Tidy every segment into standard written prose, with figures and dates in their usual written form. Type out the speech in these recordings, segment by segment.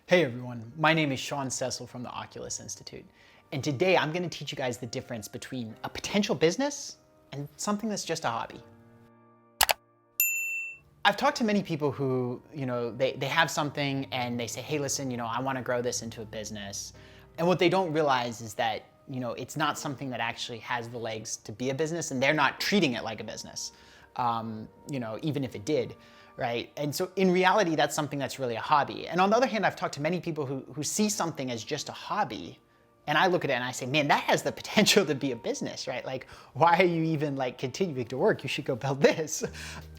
Hey everyone, my name is Sean Cecil from the Oculus Institute, and today I'm going to teach you guys the difference between a potential business and something that's just a hobby. I've talked to many people who, they have something and they say, hey, listen, I want to grow this into a business. And what they don't realize is that, it's not something that actually has the legs to be a business, and they're not treating it like a business, even if it did. Right? And so in reality, that's something that's really a hobby. And on the other hand, I've talked to many people who see something as just a hobby, and I look at it and I say, man, that has the potential to be a business, right? Like, why are you even continuing to work? You should go build this.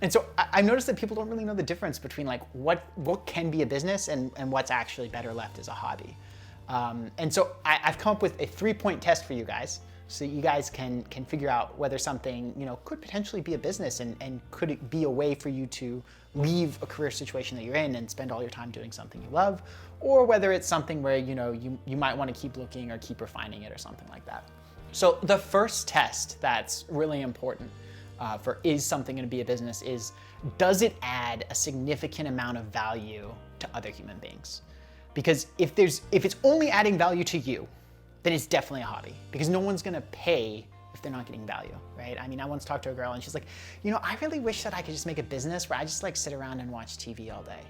And so I've noticed that people don't really know the difference between what can be a business and what's actually better left as a hobby. And so I've come up with a 3-point test for you guys, so you guys can figure out whether something could potentially be a business, and could it be a way for you to leave a career situation that you're in and spend all your time doing something you love, or whether it's something where you might want to keep looking or keep refining it or something like that. So the first test that's really important for is something going to be a business is, does it add a significant amount of value to other human beings? Because if it's only adding value to you, then it's definitely a hobby, because no one's gonna pay if they're not getting value, right? I mean, I once talked to a girl and she's like, I really wish that I could just make a business where I just sit around and watch TV all day.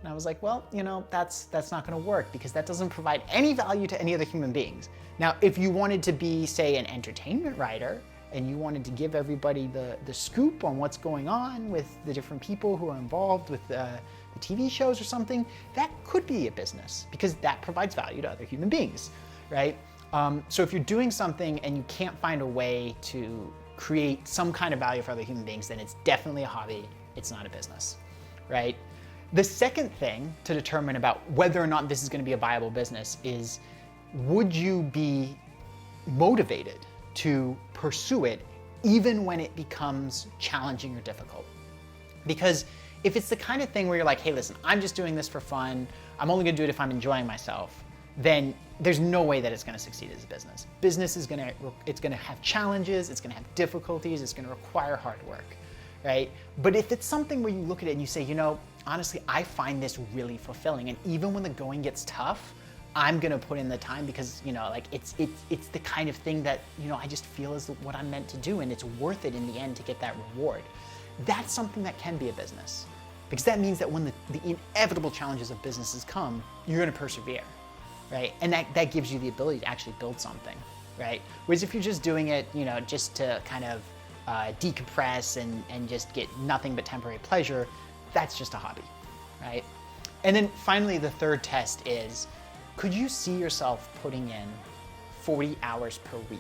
And I was like, well, that's not gonna work, because that doesn't provide any value to any other human beings. Now, if you wanted to be, say, an entertainment writer, and you wanted to give everybody the scoop on what's going on with the different people who are involved with the TV shows or something, that could be a business, because that provides value to other human beings. Right? So if you're doing something and you can't find a way to create some kind of value for other human beings, then it's definitely a hobby. It's not a business, right? The second thing to determine about whether or not this is going to be a viable business is, would you be motivated to pursue it even when it becomes challenging or difficult? Because if it's the kind of thing where you're like, hey, listen, I'm just doing this for fun, I'm only going to do it if I'm enjoying myself, then there's no way that it's going to succeed as a business. Business is going to have challenges, it's going to have difficulties, it's going to require hard work, right? But if it's something where you look at it and you say, honestly, I find this really fulfilling, and even when the going gets tough, I'm going to put in the time, because it's the kind of thing that I just feel is what I'm meant to do, and it's worth it in the end to get that reward. That's something that can be a business, because that means that when the inevitable challenges of businesses come, you're going to persevere. Right? And that gives you the ability to actually build something, right? Whereas if you're just doing it, just to kind of decompress and just get nothing but temporary pleasure, that's just a hobby, right? And then finally, the third test is, could you see yourself putting in 40 hours per week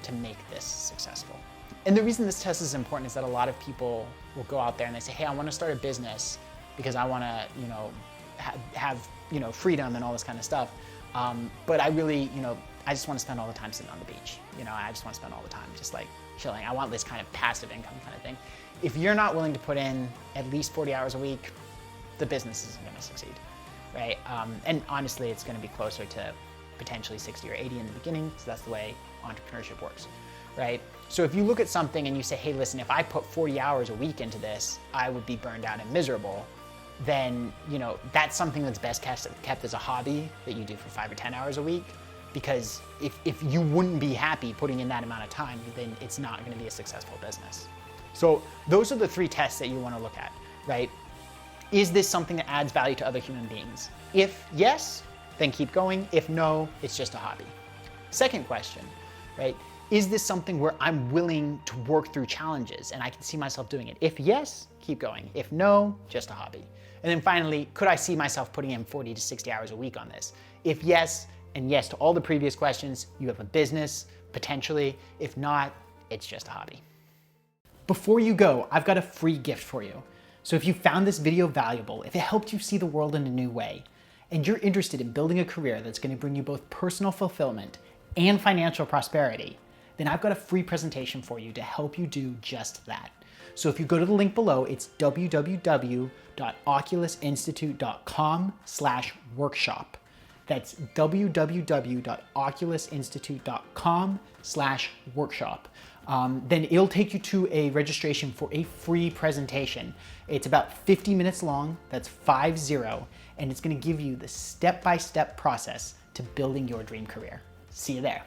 to make this successful? And the reason this test is important is that a lot of people will go out there and they say, hey, I want to start a business because I want to, have freedom and all this kind of stuff. But I really, I just want to spend all the time sitting on the beach. I just want to spend all the time just chilling. I want this kind of passive income kind of thing. If you're not willing to put in at least 40 hours a week, the business isn't going to succeed, right? And honestly, it's going to be closer to potentially 60 or 80 in the beginning, because that's the way entrepreneurship works, right? So if you look at something and you say, hey, listen, if I put 40 hours a week into this, I would be burned out and miserable, then that's something that's best kept as a hobby that you do for 5 or 10 hours a week. Because if you wouldn't be happy putting in that amount of time, then it's not going to be a successful business. So those are the 3 tests that you want to look at, right? Is this something that adds value to other human beings? If yes, then keep going. If no, it's just a hobby. Second question, right? Is this something where I'm willing to work through challenges and I can see myself doing it? If yes, keep going. If no, just a hobby. And then finally, could I see myself putting in 40 to 60 hours a week on this? If yes, and yes to all the previous questions, you have a business, potentially. If not, it's just a hobby. Before you go, I've got a free gift for you. So if you found this video valuable, if it helped you see the world in a new way, and you're interested in building a career that's going to bring you both personal fulfillment and financial prosperity, then I've got a free presentation for you to help you do just that. So if you go to the link below, it's www.oculusinstitute.com/workshop. That's www.oculusinstitute.com/workshop. then it'll take you to a registration for a free presentation. It's about 50 minutes long, that's 50, and it's gonna give you the step-by-step process to building your dream career. See you there.